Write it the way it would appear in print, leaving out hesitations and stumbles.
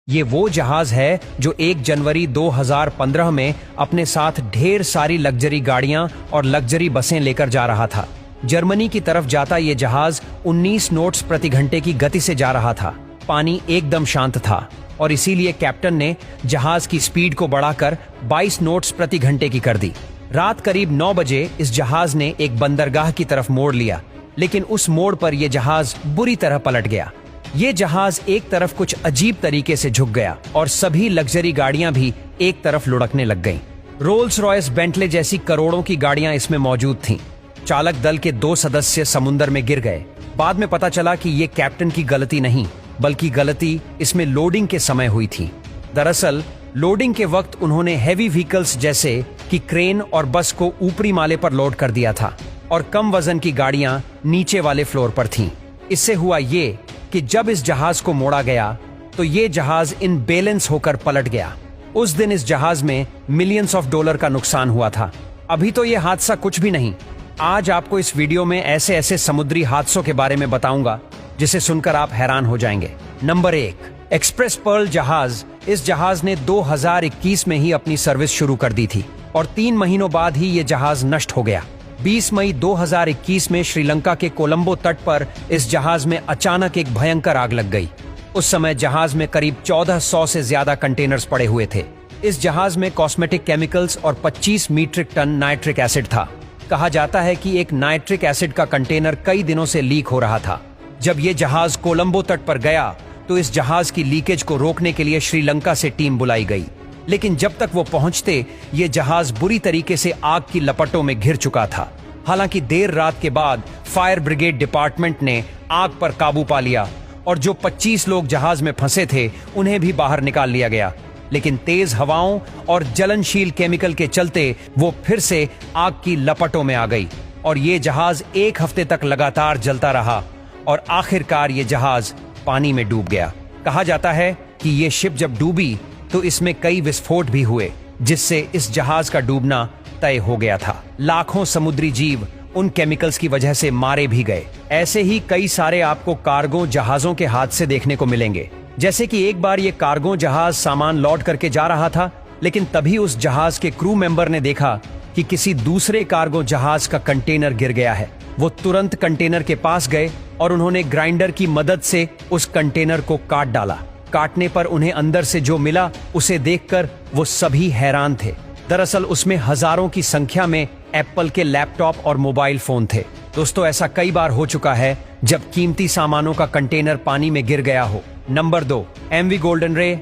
ये वो जहाज है जो 1 जनवरी 2015 में अपने साथ ढेर सारी लग्जरी गाड़ियां और लग्जरी बसें लेकर जा रहा था। जर्मनी की तरफ जाता ये जहाज 19 नोट्स प्रति घंटे की गति से जा रहा था। पानी एकदम शांत था और इसीलिए कैप्टन ने जहाज की स्पीड को बढ़ाकर 22 नोट्स प्रति घंटे की कर दी। रात करीब 9 बजे इस जहाज ने एक बंदरगाह की तरफ मोड़ लिया, लेकिन उस मोड़ पर यह जहाज बुरी तरह पलट गया। ये जहाज एक तरफ कुछ अजीब तरीके से झुक गया और सभी लग्जरी गाड़ियां भी एक तरफ लुढ़कने लग गईं। रोल्स रॉयस, बेंटले जैसी करोड़ों की गाड़ियां इसमें मौजूद थीं। चालक दल के 2 सदस्य समुद्र में गिर गए। बाद में पता चला कि ये कैप्टन की गलती नहीं, बल्कि गलती इसमें लोडिंग के समय हुई थी। दरअसल लोडिंग के वक्त उन्होंने हैवी व्हीकल्स जैसे कि क्रेन और बस को ऊपरी माले पर लोड कर दिया था और कम वजन की गाड़ियां नीचे वाले फ्लोर पर थीं। इससे हुआ ये कि जब इस जहाज को मोड़ा गया तो ये जहाज इनबैलेंस होकर पलट गया। उस दिन इस जहाज में मिलियंस ऑफ डॉलर का नुकसान हुआ था। अभी तो ये हादसा कुछ भी नहीं। आज आपको इस वीडियो में ऐसे ऐसे समुद्री हादसों के बारे में बताऊंगा जिसे सुनकर आप हैरान हो जाएंगे। नंबर 1, एक्सप्रेस पर्ल जहाज। इस जहाज ने 2021 में ही अपनी सर्विस शुरू कर दी थी और 3 महीनों बाद ही ये जहाज नष्ट हो गया। 20 मई 2021 में श्रीलंका के कोलंबो तट पर इस जहाज में अचानक एक भयंकर आग लग गई। उस समय जहाज में करीब 1400 से ज्यादा कंटेनर्स पड़े हुए थे। इस जहाज में कॉस्मेटिक केमिकल्स और 25 मीट्रिक टन नाइट्रिक एसिड था। कहा जाता है कि एक नाइट्रिक एसिड का कंटेनर कई दिनों से लीक हो रहा था। जब ये जहाज कोलंबो तट पर गया तो इस जहाज की लीकेज को रोकने के लिए श्रीलंका से टीम बुलाई गई, लेकिन जब तक वो पहुंचते ये जहाज बुरी तरीके से आग की लपटों में घिर चुका था। हालांकि देर रात के बाद फायर ब्रिगेड डिपार्टमेंट ने आग पर काबू पा लिया और जो 25 लोग जहाज में फंसे थे उन्हें भी बाहर निकाल लिया गया, लेकिन तेज हवाओं और जलनशील केमिकल के चलते वो फिर से आग की लपटों में आ गई और ये जहाज 1 हफ्ते तक लगातार जलता रहा और आखिरकार ये जहाज पानी में डूब गया। कहा जाता है कि ये शिप जब डूबी तो इसमें कई विस्फोट भी हुए, जिससे इस जहाज का डूबना तय हो गया था। लाखों समुद्री जीव उन केमिकल्स की वजह से मारे भी गए। ऐसे ही कई सारे आपको कार्गो जहाजों के हादसे देखने को मिलेंगे। जैसे कि एक बार ये कार्गो जहाज सामान लोड करके जा रहा था, लेकिन तभी उस जहाज के क्रू मेंबर ने देखा कि किसी दूसरे कार्गो जहाज का कंटेनर गिर गया है। वो तुरंत कंटेनर के पास गए और उन्होंने ग्राइंडर की मदद से उस कंटेनर को काट डाला। काटने पर उन्हें अंदर से जो मिला उसे देखकर वो सभी हैरान थे। दरअसल उसमें हजारों की संख्या में एप्पल के लैपटॉप और मोबाइल फोन थे। दोस्तों, ऐसा कई बार हो चुका है जब कीमती सामानों का कंटेनर पानी में गिर गया हो। नंबर 2, एमवी गोल्डन रे